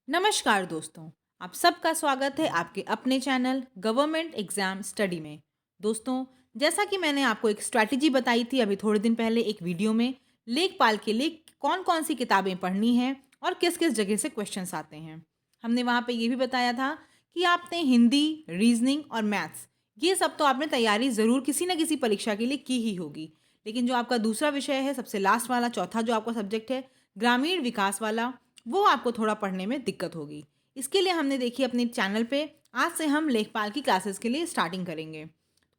नमस्कार दोस्तों, आप सबका स्वागत है आपके अपने चैनल गवर्नमेंट एग्जाम स्टडी में। दोस्तों, जैसा कि मैंने आपको एक स्ट्रैटेजी बताई थी अभी थोड़े दिन पहले एक वीडियो में, लेखपाल के लिए कौन कौन सी किताबें पढ़नी हैं और किस किस जगह से क्वेश्चंस आते हैं। हमने वहाँ पे ये भी बताया था कि आपने हिंदी, रीजनिंग और मैथ्स ये सब तो आपने तैयारी ज़रूर किसी न किसी परीक्षा के लिए की ही होगी। लेकिन जो आपका दूसरा विषय है, सबसे लास्ट वाला चौथा जो आपका सब्जेक्ट है, ग्रामीण विकास वाला, वो आपको थोड़ा पढ़ने में दिक्कत होगी। इसके लिए हमने देखी अपने चैनल पे आज से हम लेखपाल की क्लासेस के लिए स्टार्टिंग करेंगे।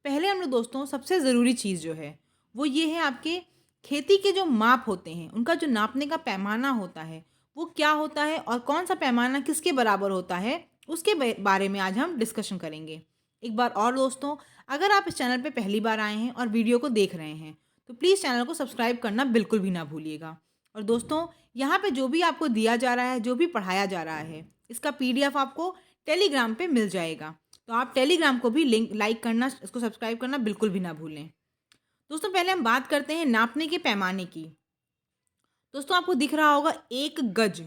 पहले हम लोग दोस्तों सबसे ज़रूरी चीज़ जो है वो ये है, आपके खेती के जो माप होते हैं उनका जो नापने का पैमाना होता है वो क्या होता है और कौन सा पैमाना किसके बराबर होता है, उसके बारे में आज हम डिस्कशन करेंगे। एक बार और दोस्तों, अगर आप इस चैनल पे पहली बार आए हैं और वीडियो को देख रहे हैं तो प्लीज़ चैनल को सब्सक्राइब करना बिल्कुल भी ना भूलिएगा। और दोस्तों, यहाँ पे जो भी आपको दिया जा रहा है, जो भी पढ़ाया जा रहा है, इसका पीडीएफ आपको टेलीग्राम पे मिल जाएगा। तो आप टेलीग्राम को भी लिंक लाइक करना, इसको सब्सक्राइब करना बिल्कुल भी ना भूलें। दोस्तों, पहले हम बात करते हैं नापने के पैमाने की। दोस्तों, आपको दिख रहा होगा एक गज।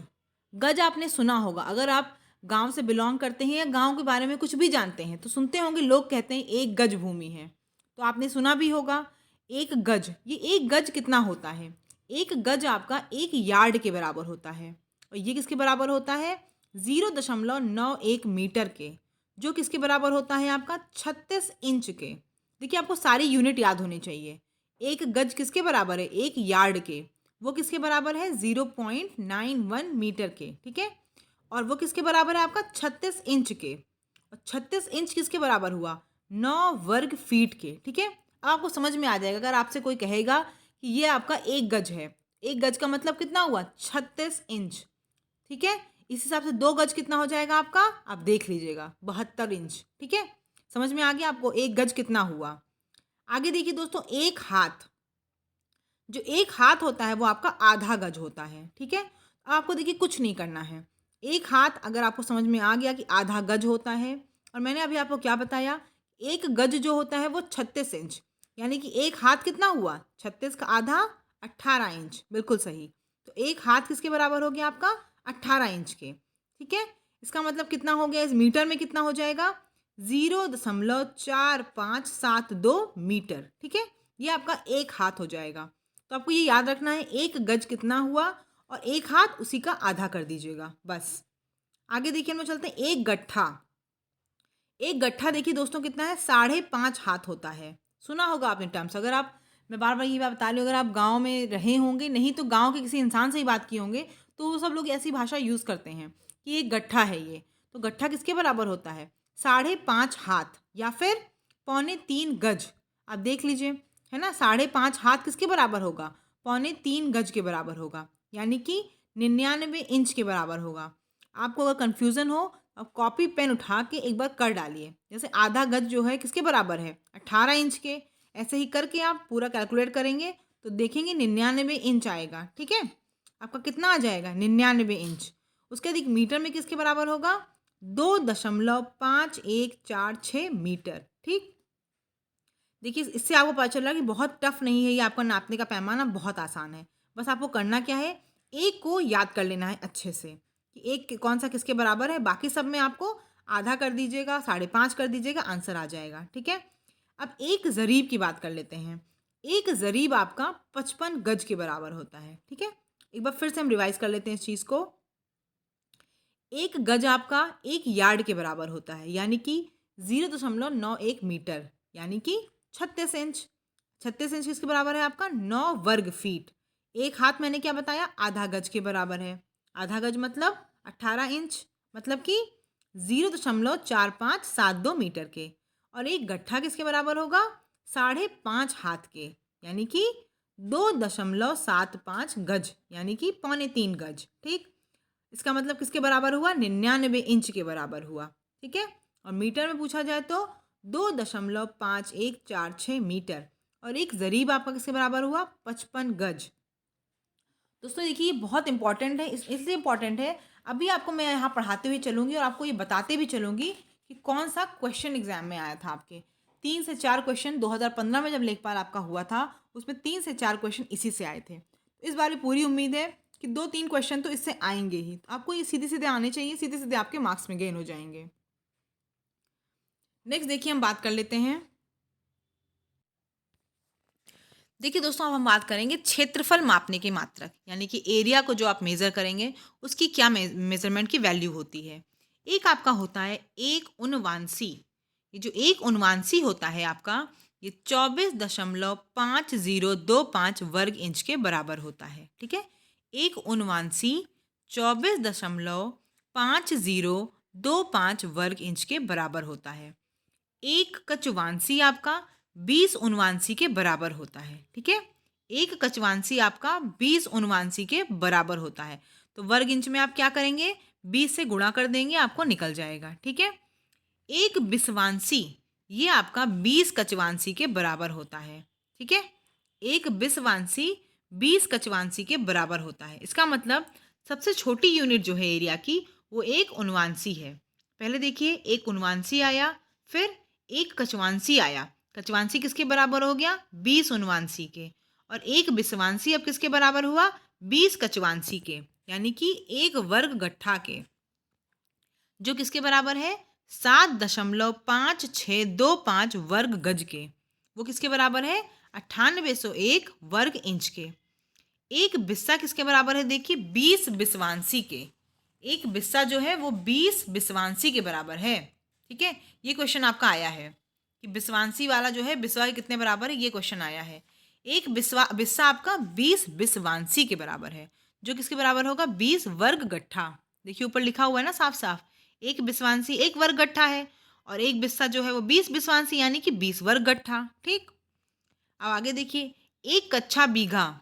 गज आपने सुना होगा, अगर आप गांव से बिलोंग करते हैं या गांव के बारे में कुछ भी जानते हैं तो सुनते होंगे लोग कहते हैं एक गज भूमि है। तो आपने सुना भी होगा एक गज। ये एक गज कितना होता है? एक गज आपका एक यार्ड के बराबर होता है। और ये किसके बराबर होता है? 0.91 मीटर के। जो किसके बराबर होता है? आपका 36 इंच के। देखिए, आपको सारी यूनिट याद होनी चाहिए। एक गज किसके बराबर है? एक यार्ड के। वो किसके बराबर है? 0.91 मीटर के। ठीक है। और वो किसके बराबर है? आपका 36 इंच के। और 36 इंच किसके बराबर हुआ? 9 वर्ग फीट के। ठीक है। अब आपको समझ में आ जाएगा अगर आपसे कोई कहेगा कि ये आपका एक गज है। एक गज का मतलब कितना हुआ? 36 इंच। ठीक है। इस हिसाब से 2 गज कितना हो जाएगा आपका? आप देख लीजिएगा, 72 इंच। ठीक है। समझ में आ गया आपको एक गज कितना हुआ? आगे देखिए दोस्तों, एक हाथ। जो एक हाथ होता है वो आपका आधा गज होता है। ठीक है। अब आपको देखिए कुछ नहीं करना है। एक हाथ अगर आपको समझ में आ गया कि आधा गज होता है, और मैंने अभी आपको क्या बताया, एक गज जो होता है वो 36 इंच, यानी कि एक हाथ कितना हुआ? 36 का आधा 18 इंच। बिल्कुल सही। तो एक हाथ किसके बराबर हो गया आपका? 18 इंच के। ठीक है। इसका मतलब कितना हो गया? इस मीटर में कितना हो जाएगा? 0.4572 मीटर। ठीक है। ये आपका एक हाथ हो जाएगा। तो आपको ये याद रखना है एक गज कितना हुआ, और एक हाथ उसी का आधा कर दीजिएगा बस। आगे देखिए, हम लोग चलते हैं एक गट्ठा। एक गट्ठा देखिए दोस्तों कितना है? 5.5 हाथ होता है। सुना होगा आपने टर्म्स। अगर आप, मैं बार बार ये बात बता रही हूँ, अगर आप गांव में रहे होंगे, नहीं तो गांव के किसी इंसान से ही बात किए होंगे, तो वो सब लोग ऐसी भाषा यूज़ करते हैं कि एक गट्ठा है ये। तो गट्ठा किसके बराबर होता है? 5.5 हाथ या फिर 3.25 गज। आप देख लीजिए, है ना। 5.5 हाथ किसके बराबर होगा? 3.25 गज के बराबर होगा, यानी कि 99 इंच के बराबर होगा। आपको अगर कन्फ्यूज़न हो, अब कॉपी पेन उठा के एक बार कर डालिए। जैसे आधा गज जो है किसके बराबर है? 18 इंच के। ऐसे ही करके आप पूरा कैलकुलेट करेंगे तो देखेंगे 99 इंच आएगा। ठीक है। आपका कितना आ जाएगा? 99 इंच। उसके अधिक मीटर में किसके बराबर होगा? 2.5146 मीटर। ठीक। देखिए, इससे आपको पता चल रहा है कि बहुत टफ नहीं है ये, आपका नापने का पैमाना बहुत आसान है। बस आपको करना क्या है, एक को याद कर लेना है अच्छे से कि एक कौन सा किसके बराबर है। बाकी सब में आपको आधा कर दीजिएगा, 5.5 कर दीजिएगा, आंसर आ जाएगा। ठीक है। अब एक ज़रीब की बात कर लेते हैं। एक ज़रीब आपका 55 गज के बराबर होता है। ठीक है। एक बार फिर से हम रिवाइज कर लेते हैं इस चीज़ को। एक गज आपका एक यार्ड के बराबर होता है, यानी कि 0.91 मीटर, यानी कि 36 इंच। 36 इंच किसके बराबर है? आपका 9 वर्ग फीट। एक हाथ मैंने क्या बताया? आधा गज के बराबर है। आधा गज मतलब 18 इंच, मतलब कि 0.4572 मीटर के। और एक गट्ठा किसके बराबर होगा? 5.5 हाथ के, यानी कि 2.75 गज, यानी कि 3.25 गज। ठीक। इसका मतलब किसके बराबर हुआ? 99 इंच के बराबर हुआ। ठीक है। और मीटर में पूछा जाए तो 2.5146 मीटर। और एक ज़रीब आपका किसके बराबर हुआ? 55 गज। दोस्तों देखिए, ये बहुत इंपॉर्टेंट है। इसलिए इंपॉर्टेंट है, अभी आपको मैं यहाँ पढ़ाते हुए चलूँगी और आपको ये बताते भी चलूँगी कि कौन सा क्वेश्चन एग्जाम में आया था आपके। 3 से 4 क्वेश्चन 2015 में जब लेखपाल आपका हुआ था, उसमें 3 से 4 क्वेश्चन इसी से आए थे। तो इस बार भी पूरी उम्मीद है कि 2-3 क्वेश्चन तो इससे आएंगे ही, तो आपको ये सीधे सीधे आने चाहिए, सीधे सीधे आपके मार्क्स में गेन हो जाएंगे। नेक्स्ट देखिए हम बात कर लेते हैं। देखिए दोस्तों, अब हम बात करेंगे क्षेत्रफल मापने के मात्रक, यानी कि एरिया को जो आप मेज़र करेंगे उसकी क्या मेज़रमेंट की वैल्यू होती है। एक आपका होता है एक उनवांसी। ये जो एक उनवांसी होता है आपका, ये 24.5025 वर्ग इंच के बराबर होता है। ठीक है, एक उनवांसी 24.5025 वर्ग इंच के बराबर होता है। एक कचवांसी आपका 20 उनवांसी के बराबर होता है। ठीक है, एक कचवांसी आपका 20 उनवांसी के बराबर होता है। तो वर्ग इंच में आप क्या करेंगे, 20 से गुणा कर देंगे, आपको निकल जाएगा। ठीक है, एक बिसवांसी ये आपका 20 कचवांसी के बराबर होता है। ठीक है, एक बिसवांसी 20 कचवांसी के बराबर होता है। इसका मतलब सबसे छोटी यूनिट जो है एरिया की, वो एक उनवांसी है। पहले देखिए, एक उनवांसी आया, फिर एक कचवांसी आया। कचवांसी किसके बराबर हो गया, 20 उनवांसी के। और एक बिसवांसी अब किसके बराबर हुआ, 20 कचवांसी के, यानी कि एक वर्ग गट्ठा के, जो किसके बराबर है, 7.5625 वर्ग गज के। वो किसके बराबर है, 9801 वर्ग इंच के। एक बिस्सा किसके बराबर है, देखिए 20 बिसवांसी के। एक बिस्सा जो है वो 20 बिसवांसी के बराबर है। ठीक है, ये क्वेश्चन आपका आया है कि बिसवांसी वाला जो है बिस्वा के कितने बराबर है, ये क्वेश्चन आया है। एक बिस्सा आपका 20 बिसवांसी के बराबर है, जो किसके बराबर होगा, 20 वर्ग गट्ठा। देखिए ऊपर लिखा हुआ है ना साफ साफ, एक बिसवांसी एक वर्ग गट्ठा है, और एक बिस्सा जो है वो 20 बिसवांसी, यानी कि 20 वर्ग गट्ठा। ठीक, अब आगे देखिए, एक कच्चा बीघा।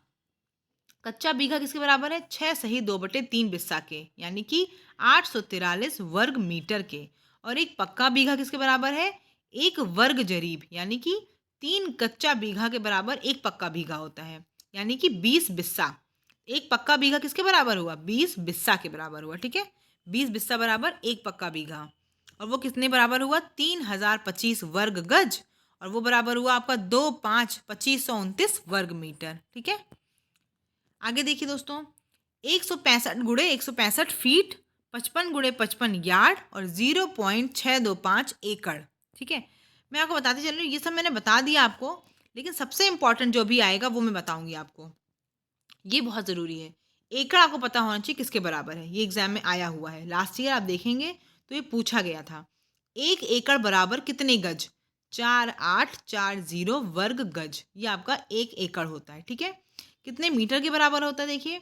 कच्चा बीघा किसके बराबर है, 6 सही 2/3 बिस्सा के, यानी कि 843 वर्ग मीटर के। और एक पक्का बीघा किसके बराबर है, एक वर्ग जरीब, यानी कि 3 कच्चा बीघा के बराबर एक पक्का बीघा होता है, यानी कि 20 बिस्सा। एक पक्का बीघा किसके बराबर हुआ, 20 बिस्सा के बराबर हुआ। ठीक है, 20 बिस्सा बराबर एक पक्का बीघा, और वो कितने बराबर हुआ, 3025 वर्ग गज, और वो बराबर हुआ आपका 2529 वर्ग मीटर। ठीक है, आगे देखिए दोस्तों, 165 गुणे 165 फीट, 55 गुणे 55 यार्ड, और 0.625 एकड़। ठीक है, मैं आपको बताती चल रही हूँ, ये सब मैंने बता दिया आपको, लेकिन सबसे इंपॉर्टेंट जो भी आएगा वो मैं बताऊंगी आपको, ये बहुत ज़रूरी है। एकड़ आपको पता होना चाहिए किसके बराबर है, ये एग्जाम में आया हुआ है, लास्ट ईयर आप देखेंगे तो ये पूछा गया था। एक एकड़ बराबर कितने गज, 4840 वर्ग गज, ये आपका एक एकड़ होता है। ठीक है, कितने मीटर के बराबर होता है, देखिए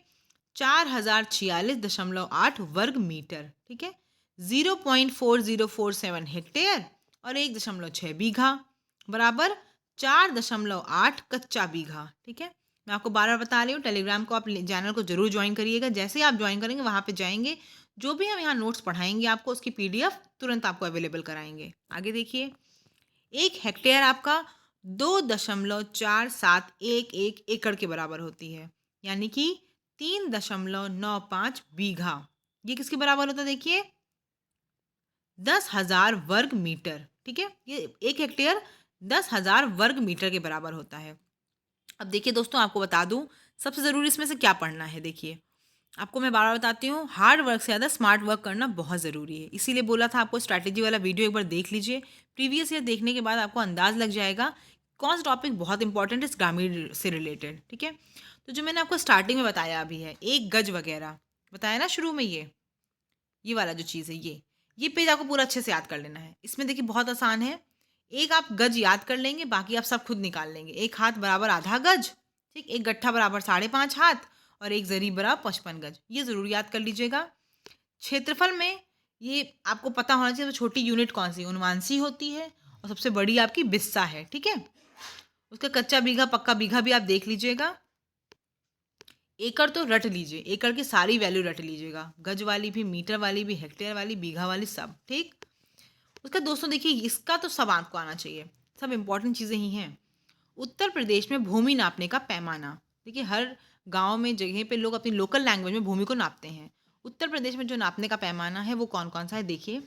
4046.8 वर्ग मीटर। ठीक है, 0.4047 हेक्टेयर, और 1.6 बीघा बराबर 4.8 कच्चा बीघा। ठीक है, मैं आपको बार बार बता रही हूँ, टेलीग्राम को आप चैनल को जरूर ज्वाइन करिएगा। जैसे ही आप ज्वाइन करेंगे वहाँ पे जाएंगे, जो भी हम यहाँ नोट्स पढ़ाएंगे आपको, उसकी पीडीएफ तुरंत आपको अवेलेबल कराएंगे। आगे देखिए, एक हेक्टेयर आपका 2.4711 एकड़ के बराबर होती है, यानी कि 3.95 बीघा। ये किसके बराबर होता है, देखिए 10,000 वर्ग मीटर। ठीक है, ये एक हेक्टेयर 10,000 वर्ग मीटर के बराबर होता है। अब देखिए दोस्तों, आपको बता दूं सबसे ज़रूरी इसमें से क्या पढ़ना है। देखिए, आपको मैं बार बार बताती हूँ, हार्ड वर्क से ज़्यादा स्मार्ट वर्क करना बहुत ज़रूरी है। इसीलिए बोला था आपको स्ट्रैटेजी वाला वीडियो एक बार देख लीजिए। प्रीवियस ईयर देखने के बाद आपको अंदाज लग जाएगा कौन सा टॉपिक बहुत इंपॉर्टेंट है इस ग्रामीण से रिलेटेड। ठीक है, तो जो मैंने आपको स्टार्टिंग में बताया अभी है, एक गज वगैरह बताया ना शुरू में, ये वाला जो चीज़ है, ये पेज आपको पूरा अच्छे से याद कर लेना है। इसमें देखिए बहुत आसान है, एक आप गज याद कर लेंगे, बाकी आप सब खुद निकाल लेंगे। एक हाथ बराबर आधा गज, ठीक, एक गट्ठा बराबर 5.5 हाथ, और एक जरीब बराबर 55 गज, ये ज़रूर याद कर लीजिएगा। क्षेत्रफल में ये आपको पता होना चाहिए, तो छोटी यूनिट कौन सी, उनवांसी होती है, और सबसे बड़ी आपकी बिस्सा है। ठीक है, उसका कच्चा बीघा पक्का बीघा भी आप देख लीजिएगा। एकड़ तो रट लीजिए, एकड़ की सारी वैल्यू रट लीजिएगा, गज वाली भी, मीटर वाली भी, हेक्टेयर वाली, बीघा वाली, सब। ठीक, उसका दोस्तों देखिए, इसका तो सब आपको आना चाहिए, सब इंपॉर्टेंट चीज़ें ही हैं। उत्तर प्रदेश में भूमि नापने का पैमाना। देखिए, हर गांव में, जगह पे लोग अपनी लोकल लैंग्वेज में भूमि को नापते हैं। उत्तर प्रदेश में जो नापने का पैमाना है वो कौन कौन सा है, देखिए,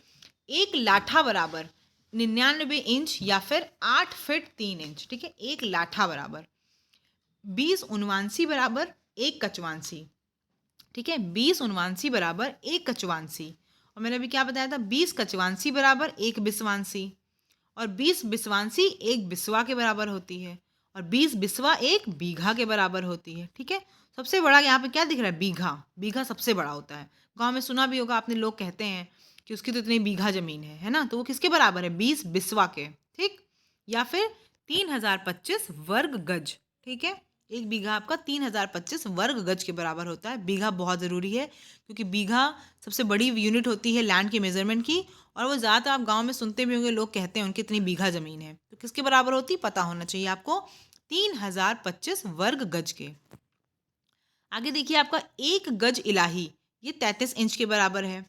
एक लाठा बराबर 99 इंच, या फिर 8 फीट 3 इंच। ठीक है, एक लाठा बराबर 20 उनवांसी बराबर एक कचवांसी, ठीक है, 20 उनवांसी बराबर 1 कचवांसी। और मैंने अभी क्या बताया था, 20 कचवांसी बराबर 1 बिसवांसी। और 20 बिसवांसी 1 बिसवा के बराबर होती है। और 20 बिसवा 1 बीघा के बराबर होती है। ठीक है, सबसे बड़ा यहाँ पे क्या दिख रहा है, बीघा। बीघा सबसे बड़ा होता है। गांव में सुना भी होगा आपने, लोग कहते हैं कि उसकी तो इतनी बीघा जमीन है ना, तो वो किसके बराबर है, 20 बिसवा के। ठीक, या फिर 3025 वर्ग गज। ठीक है, एक बीघा आपका 3025 वर्ग गज के बराबर होता है। बीघा बहुत ज़रूरी है, क्योंकि बीघा सबसे बड़ी यूनिट होती है लैंड के मेजरमेंट की। और वो ज़्यादातर आप गांव में सुनते भी होंगे, लोग कहते हैं उनकी इतनी बीघा ज़मीन है, तो किसके बराबर होती है पता होना चाहिए आपको, 3025 वर्ग गज के। आगे देखिए, आपका 1 गज इलाही ये 33 इंच के बराबर है।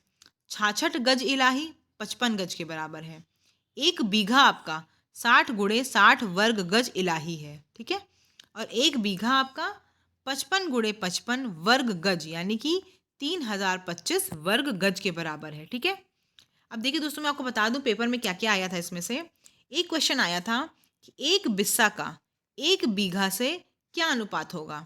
66 गज इलाही 55 गज के बराबर है। 1 बीघा आपका 60 गुणे 60 वर्ग गज इलाही है। ठीक है, और 1 बीघा आपका 55 गुणे 55 वर्ग गज, यानी कि 3025 वर्ग गज के बराबर है। ठीक है, अब देखिए दोस्तों, मैं आपको बता दूं पेपर में क्या क्या आया था। इसमें से एक क्वेश्चन आया था कि एक बिस्सा का 1 बीघा से क्या अनुपात होगा।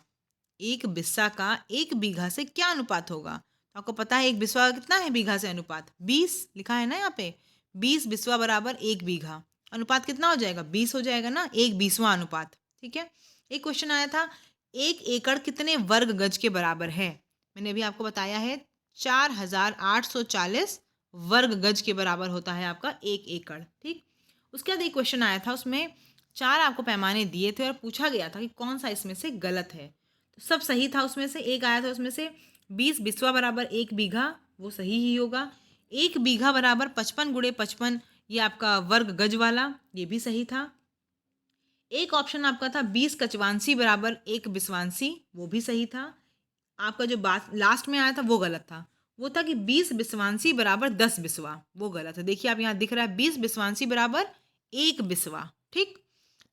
एक बिस्सा का 1 बीघा से क्या अनुपात होगा, तो आपको पता है एक बिस्वा का कितना है बीघा से अनुपात, 20 लिखा है ना यहाँ पे। 20 बिस्वा बराबर 1 बीघा, अनुपात कितना हो जाएगा, 20 हो जाएगा ना, 1/20वां अनुपात। ठीक है, एक क्वेश्चन आया था 1 एकड़ कितने वर्ग गज के बराबर है। मैंने अभी आपको बताया है 4840 वर्ग गज के बराबर होता है आपका 1 एकड़। ठीक, उसके बाद एक क्वेश्चन आया था, उसमें 4 आपको पैमाने दिए थे और पूछा गया था कि कौन सा इसमें से गलत है। तो सब सही था उसमें से। एक आया था उसमें से 20 बिस्वा बराबर 1 बीघा, वो सही ही होगा। 1 बीघा बराबर 55 गुणे 55, ये आपका वर्ग गज वाला, ये भी सही था। एक ऑप्शन आपका था 20 कचवांसी बराबर 1 बिसवांसी, वो भी सही था। आपका जो बात लास्ट में आया था वो गलत था, वो था कि 20 बिसवांसी बराबर 10 बिसवा, वो गलत है। देखिए आप यहाँ दिख रहा है 20 बिसवांसी बराबर 1 बिसवा। ठीक,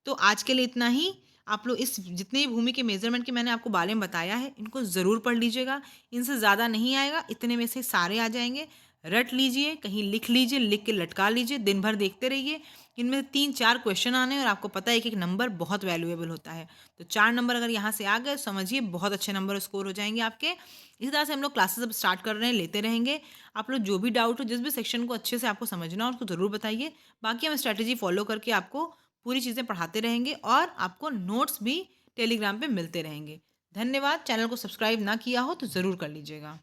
तो आज के लिए इतना ही। आप लोग इस जितने भी भूमि के मेजरमेंट के मैंने आपको बारे में बताया है, इनको ज़रूर पढ़ लीजिएगा। इनसे ज़्यादा नहीं आएगा, इतने में से सारे आ जाएंगे। रट लीजिए, कहीं लिख लीजिए, लिख के लटका लीजिए, दिन भर देखते रहिए। इनमें से 3-4 क्वेश्चन आने, और आपको पता है एक एक नंबर बहुत वैल्यूएबल होता है। तो 4 नंबर अगर यहाँ से आ गए, समझिए बहुत अच्छे नंबर स्कोर हो जाएंगे आपके। इसी तरह से हम लोग क्लासेस अब स्टार्ट कर रहे हैं, लेते रहेंगे। आप लोग जो भी डाउट हो, जिस भी सेक्शन को अच्छे से आपको समझना हो, उसको ज़रूर बताइए। बाकी हम स्ट्रैटेजी फॉलो करके आपको पूरी चीज़ें पढ़ाते रहेंगे, और आपको नोट्स भी टेलीग्राम पे मिलते रहेंगे। धन्यवाद। चैनल को सब्सक्राइब ना किया हो तो ज़रूर कर लीजिएगा।